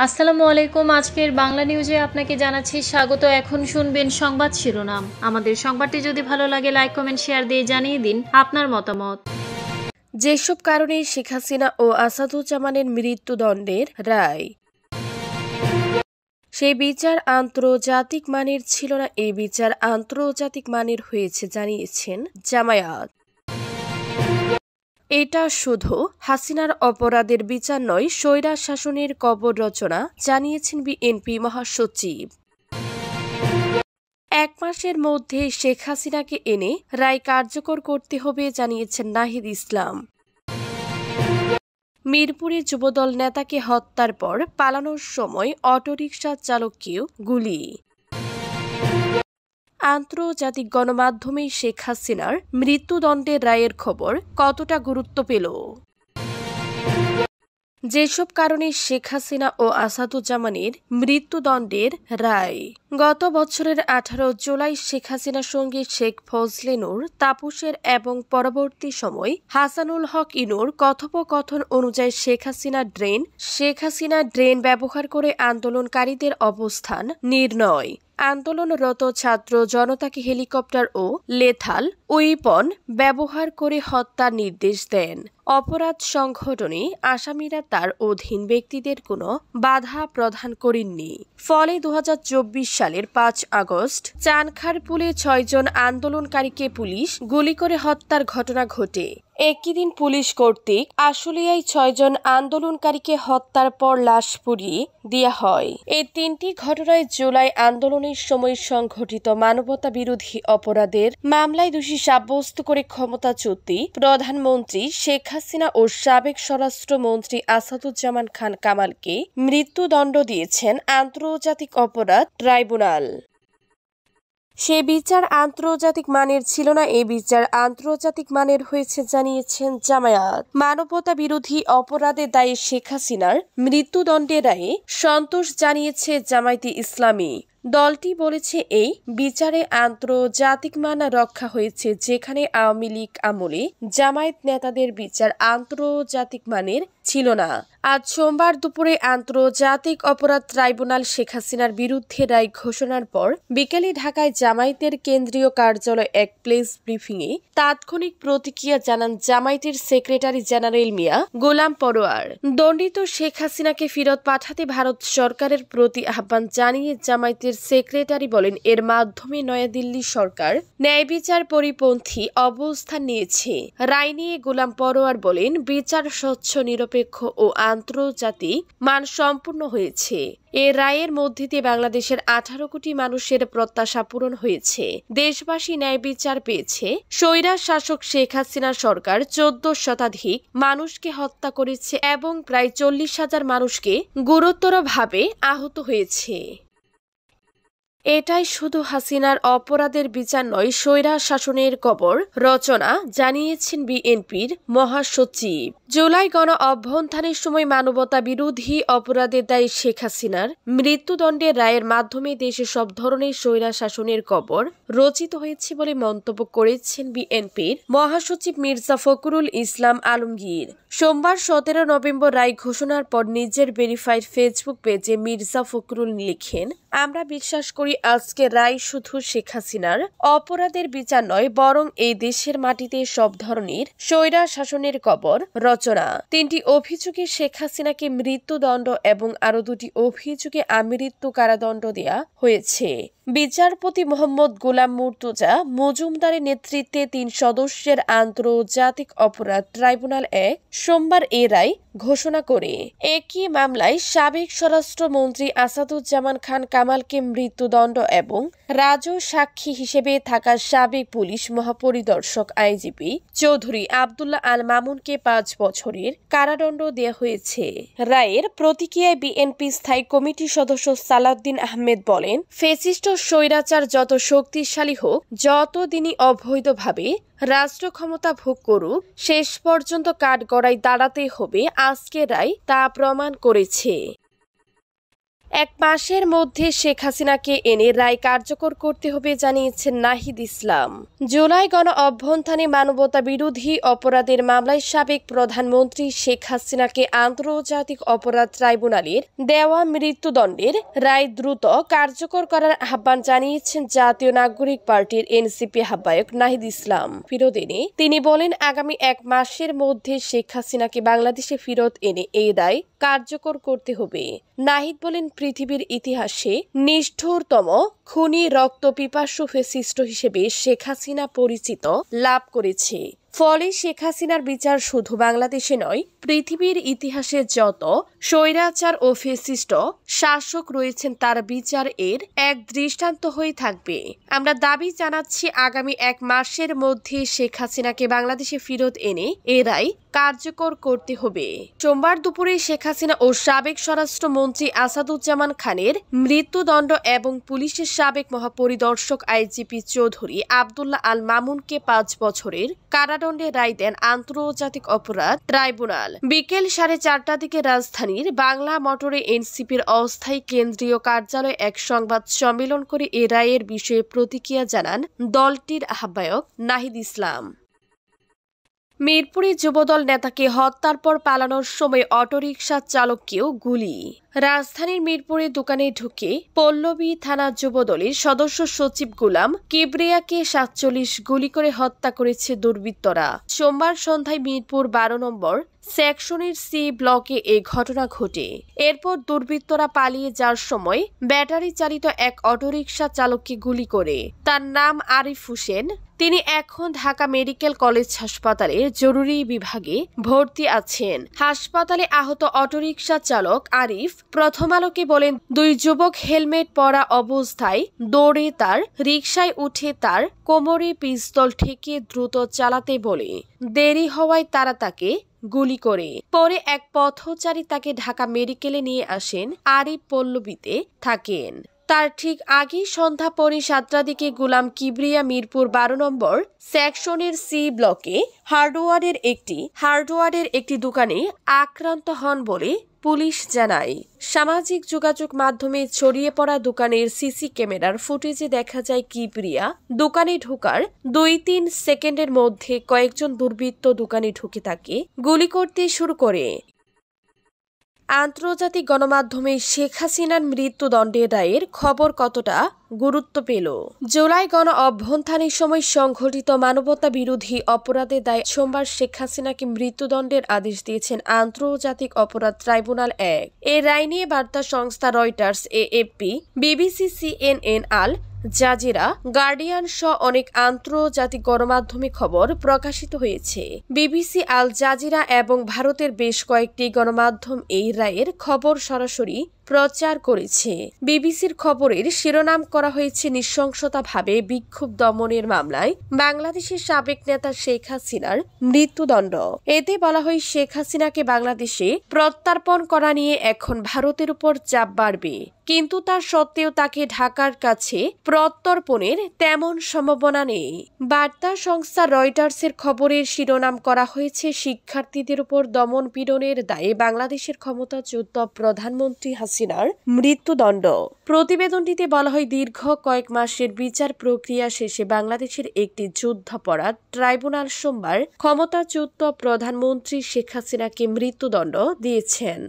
আসসালামু আলাইকুম। আজকের বাংলা নিউজে আপনাকে জানাচ্ছি স্বাগত। এখন শুনবেন সংবাদ শিরোনাম। আমাদের সংবাদটি যদি ভালো লাগে লাইক কমেন্ট শেয়ার দিয়ে জানিয়ে দিন আপনার মতামত। যেসব কারণে শেখ হাসিনা ও আসাদুজ্জামানের মৃত্যুদণ্ডের রায়, সেই বিচার আন্তর্জাতিক মানের ছিল না, এই বিচার আন্তর্জাতিক মানের হয়েছে জানিয়েছেন জামায়াত। এটা শুধু হাসিনার অপরাধের বিচার নয়, স্বৈরাচার শাসনের কবর রচনা জানিয়েছেন বিএনপি মহাসচিব। 1 মাসের মধ্যে শেখ হাসিনাকে এনে রায় কার্যকর করতে হবে জানিয়েছেন নাহিদ ইসলাম। মিরপুরে যুবদল নেতাকে হত্যার পর পালানোর সময় অটোরিকশা চালককেও গুলি। আন্তর্জাতিক গণমাধ্যমে শেখ হাসিনার মৃত্যুদণ্ডের রায়ের খবর কতটা গুরুত্ব পেল? যেসব কারণে শেখ হাসিনা ও আসাদুজ্জামানের মৃত্যুদণ্ডের রায়, গত বছরের 18 জুলাই শেখ হাসিনার সঙ্গে শেখ ফজলে নূর তাপসের এবং পরবর্তী সময় হাসানুল হক ইনুর কথোপকথন অনুযায়ী শেখ হাসিনা ড্রেন ব্যবহার করে আন্দোলনকারীদের অবস্থান নির্ণয়, আন্দোলনরত ছাত্র জনতাকে হেলিকপ্টার ও লেথাল ওয়েপন ব্যবহার করে হত্যার নির্দেশ দেন। অপরাধ সংঘটনে আসামিরা তার অধীন ব্যক্তিদের কোনো বাধা প্রদান করেননি। ফলে 2024 সালের 5 আগস্ট চানখারপুলে 6 জন আন্দোলনকারীকে পুলিশ গুলি করে হত্যার ঘটনা ঘটে। একই দিন পুলিশ কর্তৃক আশুলিয়ায় 6 জন আন্দোলনকারীকে হত্যার পর লাশ পুড়িয়ে দেওয়া হয়। এই 3টি ঘটনায় জুলাই আন্দোলনের সময় সংঘটিত মানবতা বিরোধী অপরাধের মামলায় দোষী সাব্যস্ত করে ক্ষমতাচ্যুত প্রধানমন্ত্রী শেখ হাসিনা ও সাবেক স্বরাষ্ট্রমন্ত্রী আসাদুজ্জামান খান কামালকে মৃত্যুদণ্ড দিয়েছেন আন্তর্জাতিক অপরাধ ট্রাইব্যুনাল। সে বিচার আন্তর্জাতিক মানের ছিল না, এই বিচার আন্তর্জাতিক মানের হয়েছে জানিয়েছেন জামায়াত। মানবতা বিরোধী অপরাধে দায়ী শেখ হাসিনার মৃত্যুদণ্ডের রায়ে সন্তোষ জানিয়েছে জামায়াতে ইসলামী। দলটি বলেছে এই বিচারে আন্তর্জাতিক মান রক্ষা হয়েছে, যেখানে আওয়ামী লীগ আমলে জামায়াত নেতাদের বিচার আন্তর্জাতিক মানের ছিল না। আজ সোমবার দুপুরে আন্তর্জাতিক অপরাধ ট্রাইব্যুনাল শেখ হাসিনার বিরুদ্ধে রায় ঘোষণার পর বিকেলে ঢাকায় জামায়াতের কেন্দ্রীয় কার্যালয়ে এক প্রেস ব্রিফিংয়ে তাৎক্ষণিক প্রতিক্রিয়া জানান জামায়াতের সেক্রেটারি জেনারেল মিয়া গোলাম পরোয়ার। দণ্ডিত শেখ হাসিনাকে ফেরত পাঠাতে ভারত সরকারের প্রতি আহ্বান জানিয়ে জামায়াতের সেক্রেটারি বলেন, এর মাধ্যমে নয়াদিল্লি সরকার ন্যায় বিচার পরিপন্থী অবস্থান নিয়েছে। রায় নিয়ে গোলাম পরোয়ার বলেন, বিচার স্বচ্ছ, নিরপেক্ষ ও আন্তর্জাতিক মান সম্পূর্ণ হয়েছে। এ রায়ের মধ্যে দিয়ে বাংলাদেশের 18 কোটি মানুষের প্রত্যাশা পূরণ হয়েছে। দেশবাসী ন্যায় বিচার পেয়েছে। স্বৈরাচার শাসক শেখ হাসিনা সরকার 14 শতাধিক মানুষকে হত্যা করেছে এবং প্রায় 40,000 মানুষকে গুরুতরভাবে আহত হয়েছে। এটাই শুধু হাসিনার অপরাধের বিচার নয়, স্বৈরাচার শাসনের কবর রচনা জানিয়েছেন বিএনপির মহাসচিব। জুলাই গণ অভ্যুত্থানের সময় মানবতা বিরোধী অপরাধের দায়ী শেখ হাসিনার মৃত্যুদণ্ডের রায়ের মাধ্যমে দেশে সব ধরনের স্বৈরাচার শাসনের কবর রচিত হয়েছে বলে মন্তব্য করেছেন বিএনপির মহাসচিব মির্জা ফখরুল ইসলাম আলমগীর। সোমবার 17 নভেম্বর রায় ঘোষণার পর নিজের ভেরিফাইড ফেসবুক পেজে মির্জা ফখরুল লিখেন, আমরা বিশ্বাস করি আজকে রায় শুধু শেখ হাসিনার অপরাধের বিচার নয়, বরং এই দেশের মাটিতে সব ধরনের স্বৈরাচার শাসনের কবর রচনা। 3টি অভিযোগে শেখ হাসিনাকে মৃত্যুদণ্ড এবং আরো 2টি অভিযোগে আমৃত্যু কারাদণ্ড দেয়া হয়েছে। বিচারপতি মোহাম্মদ গোলাম মুর্তজা মজুমদারের নেতৃত্বে 3 সদস্যের আন্তর্জাতিক অপরাধ ট্রাইব্যুনাল সোমবার এ রায় ঘোষণা করে। একই মামলায় সাবেক স্বরাষ্ট্রমন্ত্রী আসাদুজ্জামান খান কামালকে মৃত্যুদণ্ড এবং রাজু সাক্ষী হিসেবে থাকা সাবেক পুলিশ মহাপরিদর্শক আইজিপি চৌধুরী আব্দুল্লাহ আল মামুনকে 5 বছরের কারাদণ্ড দেওয়া হয়েছে। রায়ের প্রতিক্রিয়ায় বিএনপি স্থায়ী কমিটির সদস্য সালাউদ্দিন আহমেদ বলেন, ফ্যাসিস্ট স্বৈরাচার যত শক্তিশালী হোক, যতদিনই অবৈধভাবে রাষ্ট্র ক্ষমতা ভোগ করুক, শেষ পর্যন্ত কাঠগড়ায় দাঁড়াতে হবে। আজকের রায় তা প্রমাণ করেছে। এক মাসের মধ্যে শেখ হাসিনাকে এনে রায় কার্যকর করতে হবে জানিয়েছেন নাহিদ ইসলাম। জুলাই গণ অভ্যুত্থানে মানবতা বিরোধী অপরাধের মামলায় সাবেক প্রধানমন্ত্রী শেখ হাসিনাকে আন্তর্জাতিক অপরাধ ট্রাইব্যুনালের দেওয়া মৃত্যুদণ্ডের রায় দ্রুত কার্যকর করার আহ্বান জানিয়েছেন জাতীয় নাগরিক পার্টির এনসিপি আহ্বায়ক নাহিদ ইসলাম। ফেরত এনে তিনি বলেন, আগামী এক মাসের মধ্যে শেখ হাসিনাকে বাংলাদেশে ফেরত এনে এই রায় কার্যকর করতে হবে। নাহিদ বলেন, পৃথিবীর ইতিহাসে নিষ্ঠুরতম খুনি রক্ত পিপাসু ফ্যাসিস্ট হিসেবে শেখ হাসিনা পরিচিত লাভ করেছে। ফলে শেখ হাসিনার বিচার শুধু বাংলাদেশে নয়, পৃথিবীর ইতিহাসে যত স্বৈরাচার ও ফ্যাসিস্ট শাসক রয়েছেন তার বিচার এর এক দৃষ্টান্ত হয়ে থাকবে। আমরা দাবি জানাচ্ছি, আগামী এক মাসের মধ্যে শেখ হাসিনাকে বাংলাদেশে ফেরত এনে এ রায় কার্যকর করতে হবে। সোমবার দুপুরে শেখ হাসিনা ও সাবেক স্বরাষ্ট্রমন্ত্রী আসাদুজ্জামান খানের মৃত্যুদণ্ড এবং পুলিশের সাবেক মহাপরিদর্শক আইজিপি চৌধুরী আবদুল্লাহ আল মামুনকে 5 বছরের কারাদণ্ডের রায় দেন আন্তর্জাতিক অপরাধ ট্রাইব্যুনাল। বিকেল 4:30টার দিকে রাজধানীর বাংলা মোটরে এনসিপির অস্থায়ী কেন্দ্রীয় কার্যালয়ে এক সংবাদ সম্মেলন করে এ রায়ের বিষয়ে প্রতিক্রিয়া জানান দলটির আহ্বায়ক নাহিদ ইসলাম। মিরপুরে যুবদল নেতাকে হত্যার পর পালানোর সময় অটোরিকশা চালককেও গুলি। রাজধানীর মিরপুরে দোকানে ঢুকে পল্লবী থানা যুবদলের সদস্য সচিব গোলাম কিবরিয়াকে 47 গুলি করে হত্যা করেছে দুর্বৃত্তরা। সোমবার সন্ধ্যায় মিরপুর 12 নম্বর সেকশনের সি ব্লকে এই ঘটনা ঘটে। এরপর দুর্বৃত্তরা পালিয়ে যাওয়ার সময় ব্যাটারি চালিত এক অটোরিকশা চালককে গুলি করে। তার নাম আরিফ হোসেন। তিনি এখন ঢাকা মেডিকেল কলেজ হাসপাতালের জরুরি বিভাগে ভর্তি আছেন। হাসপাতালে আহত অটোরিকশা চালক আরিফ প্রথম আলোকে বলেন, 2 যুবক হেলমেট পরা অবস্থায় দৌড়ে তার রিকশায় উঠে তার কোমরে পিস্তল ঠেকিয়ে দ্রুত চালাতে বলে। দেরি হওয়ায় তারা তাকে গুলি করে। পরে এক পথচারী তাকে ঢাকা মেডিকেলে নিয়ে আসেন। আরিফ পল্লবীতে থাকেন। তার ঠিক আগেই সন্ধ্যা পরে 7টার দিকে গোলাম কিবরিয়া মিরপুর 12 নম্বর সেকশনের সি ব্লকে হার্ডওয়ারের একটি দোকানে আক্রান্ত হন বলে পুলিশ জানায়। সামাজিক যোগাযোগ মাধ্যমে ছড়িয়ে পড়া দোকানের সিসি ক্যামেরার ফুটেজে দেখা যায় কিবরিয়া দোকানে ঢোকার 2-3 সেকেন্ডের মধ্যে কয়েকজন দুর্বৃত্ত দোকানে ঢুকে তাকে গুলি করতে শুরু করে। আন্তর্জাতিক গণমাধ্যমে শেখ হাসিনার মৃত্যুদণ্ডের রায়ের খবর কতটা গুরুত্ব পেল? জুলাই গণ অভ্যুত্থানের সময় সংঘটিত মানবতা বিরোধী অপরাধের দায়ে সোমবার শেখ হাসিনাকে মৃত্যুদণ্ডের আদেশ দিয়েছেন আন্তর্জাতিক অপরাধ ট্রাইব্যুনাল 1। এর রায় নিয়ে বার্তা সংস্থা Reuters, AFP, BBC, CNN, Al Jazeera, Guardian সহ অনেক আন্তর্জাতিক গণমাধ্যমে খবর প্রকাশিত হয়েছে। বিবিসি, আল জাজিরা এবং ভারতের বেশ কয়েকটি গণমাধ্যম এই রায়ের খবর সরাসরি প্রচার করেছে। বিবিসির খবরের শিরোনাম করা হয়েছে, নৃশংসতাভাবে বিক্ষোভ দমনের মামলায় বাংলাদেশের সাবেক নেতা শেখ হাসিনার মৃত্যুদণ্ড। এতে বলা হয়, শেখ হাসিনাকে বাংলাদেশে প্রত্যর্পণ করা নিয়ে এখন ভারতের উপর চাপ বাড়বে, কিন্তু তার সত্ত্বেও তাকে ঢাকার কাছে প্রত্যর্পণের তেমন সম্ভাবনা নেই। বার্তা সংস্থা রয়টার্সের খবরের শিরোনাম করা হয়েছে, শিক্ষার্থীদের উপর দমন পীড়নের দায়ে বাংলাদেশের ক্ষমতাচ্যুত প্রধানমন্ত্রী হাসিনার মৃত্যুদণ্ড। প্রতিবেদনটিতে বলা হয়, দীর্ঘ কয়েক মাসের বিচার প্রক্রিয়া শেষে বাংলাদেশের একটি যুদ্ধাপরাধ ট্রাইব্যুনাল সোমবার ক্ষমতাচ্যুত প্রধানমন্ত্রী শেখ হাসিনাকে মৃত্যুদণ্ড দিয়েছেন।